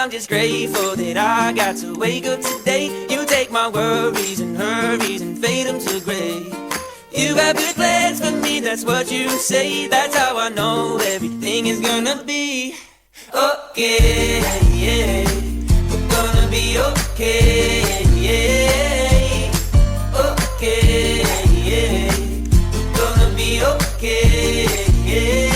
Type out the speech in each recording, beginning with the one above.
I'm just grateful that I got to wake up today. You take my worries and hurries and fade them to gray. You got good plans for me, that's what you say. That's how I know everything is gonna be okay, yeah. We're gonna be okay, yeah. Okay, yeah. We're gonna be okay, yeah.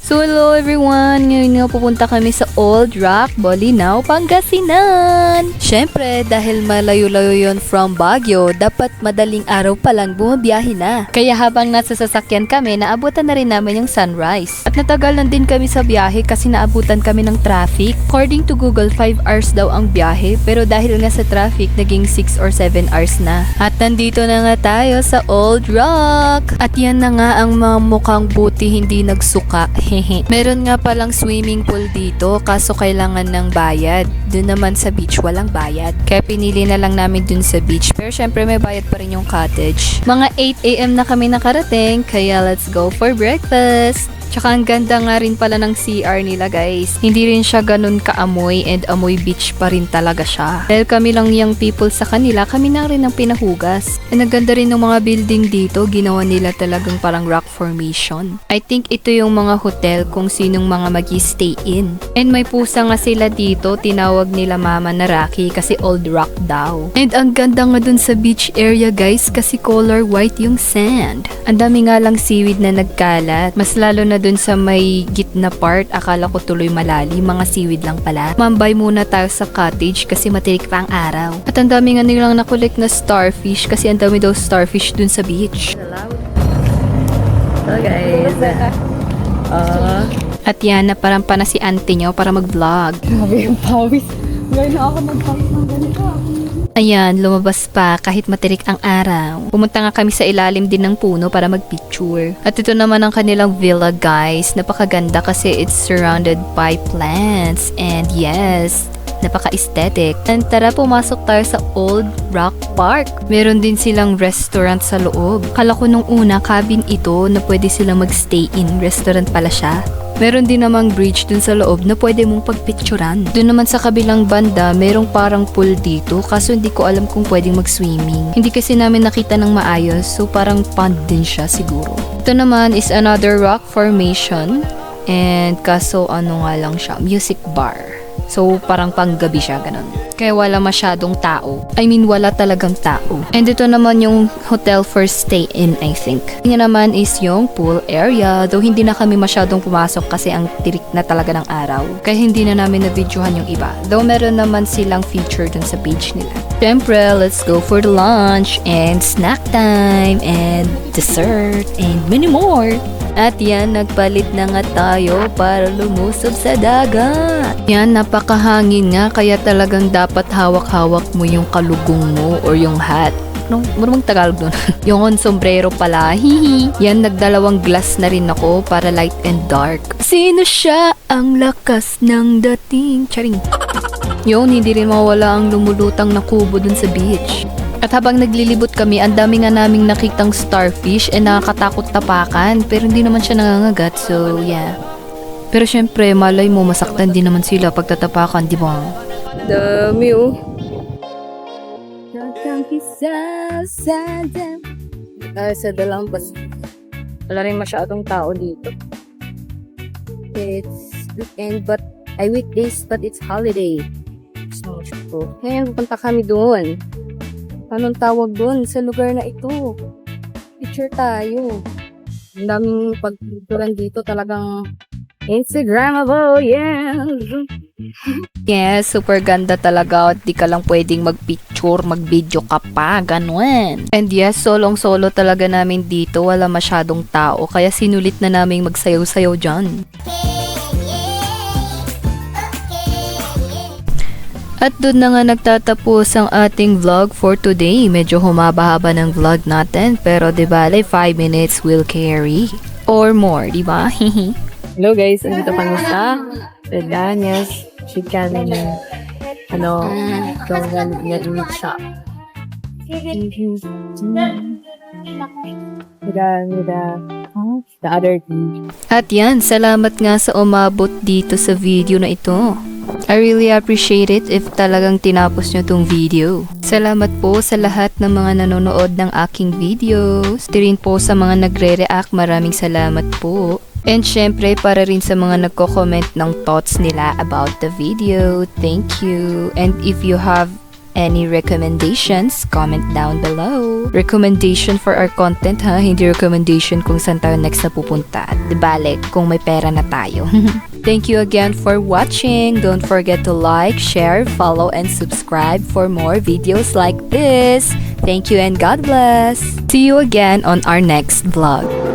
So hello everyone! Ngayon nga pupunta kami sa Old Rock, Bolinao, Pangasinan! Syempre, dahil malayo-layo yon from Baguio, dapat madaling araw pa lang bumabiyahe na. Kaya habang nasa sasakyan kami, naabutan na rin namin yung sunrise. At natagalan din kami sa biyahe kasi naabutan kami ng traffic. According to Google, 5 hours daw ang biyahe, pero dahil nga sa traffic, naging 6 or 7 hours na. At nandito na nga tayo sa Old Rock! At yan na nga ang mga mukhang buti hindi nagsuka. Meron nga palang swimming pool dito, kaso kailangan ng bayad. Doon naman sa beach, walang bayad. Kaya pinili na lang namin dun sa beach. Pero syempre may bayad pa rin yung cottage. Mga 8 AM na kami nakarating, kaya let's go for breakfast! Tsaka ang ganda nga rin pala ng CR nila guys. Hindi rin siya ganun kaamoy and amoy beach pa rin talaga siya. Dahil kami lang young people sa kanila, kami na rin ang pinahugas. And ang ganda rin ng mga building dito, ginawa nila talagang parang rock formation. I think ito yung mga hotel kung sinong mga mag-stay in. And may pusa nga sila dito, tinawag nila Mama na Rocky kasi old rock daw. And ang ganda nga dun sa beach area guys kasi color white yung sand. Ang dami nga lang seaweed na nagkalat. Mas lalo na dun sa may gitna part, akala ko tuloy malalim, mga seaweed lang pala. Mambay muna tayo sa cottage kasi matirik pa ang araw. At ang dami nga nilang nakulik na starfish kasi ang dami daw starfish dun sa beach. So guys, at yan, naparampa na si auntie nyo para mag-vlog. Grabe yung pawis. Ngayon na ako mag-pawis ng ganito. Ayan, lumabas pa kahit matirik ang araw. Pumunta nga kami sa ilalim din ng puno para magpicture. At ito naman ang kanilang villa guys. Napakaganda kasi it's surrounded by plants. And yes, napaka-aesthetic. And tara, pumasok tayo sa Old Rock Park. Meron din silang restaurant sa loob. Kala ko nung una, cabin ito na pwede silang magstay in. Restaurant pala siya. Meron din namang bridge dun sa loob na pwede mong pagpicturan. Dun naman sa kabilang banda, merong parang pool dito kaso hindi ko alam kung pwedeng mag-swimming. Hindi kasi namin nakita ng maayos so parang pond din siya siguro. Ito naman is another rock formation and kaso ano nga lang siya, music bar. So parang panggabi siya, ganun. Kaya wala masyadong tao. I mean, wala talagang tao. And ito naman yung hotel for stay in, I think. Yan naman is yung pool area. Though hindi na kami masyadong pumasok kasi ang tirik na talaga ng araw. Kaya hindi na namin na-videohan yung iba. Though meron naman silang feature dun sa page nila. Siyempre, let's go for the lunch and snack time and dessert and many more. At yan, nagpalit na nga tayo para lumusob sa dagat. Yan, napakahangin nga kaya talagang dapat hawak-hawak mo yung kalugong mo or yung hat. No, marumang Tagalog doon. Yung sombrero pala. Hihi. Yan, nagdalawang glass na rin ako para light and dark. Sino siya? Ang lakas ng dating. Charing. Yun, hindi rin mawala ang lumulutang na kubo dun sa beach. At habang naglilibot kami, ang dami nga naming nakitang starfish and nakakatakot tapakan. Pero hindi naman siya nangangagat, so yeah. Pero syempre, malay mo, masaktan din naman sila pag tatapakan, di ba? Dami oh. Sa Dalampas. Wala rin masyadong tao dito. It's weekend but weekdays but it's holiday. So, kaya pupunta kami doon. Anong tawag doon sa lugar na ito? Picture tayo. Ang daming pagpicturan dito talagang Instagrammable, yeah! Yes, super ganda talaga at di ka lang pwedeng magpicture, mag-video ka pa, ganun. And yes, solong-solo talaga namin dito, wala masyadong tao, kaya sinulit na namin magsayaw-sayaw dyan. At doon na nga nagtatapos ang ating vlog for today. Medyo humaba-haba ng vlog natin, pero di bale 5 minutes will carry. Or more, di ba? Hello guys, andito kami sa Pedanias Chicken Meat Shop. Mida the other thing. At yan, salamat nga sa umabot dito sa video na ito. I really appreciate it if talagang tinapos nyo tong video. Salamat po sa lahat ng mga nanonood ng aking videos. Rin po sa mga nagre-react, maraming salamat po. And syempre, para rin sa mga nagko-comment ng thoughts nila about the video, thank you. And if you have any recommendations, comment down below. Recommendation for our content ha, hindi recommendation kung saan tayo next na pupunta. Di bale, kung may pera na tayo. Thank you again for watching. Don't forget to like, share, follow, and subscribe for more videos like this. Thank you and God bless. See you again on our next vlog.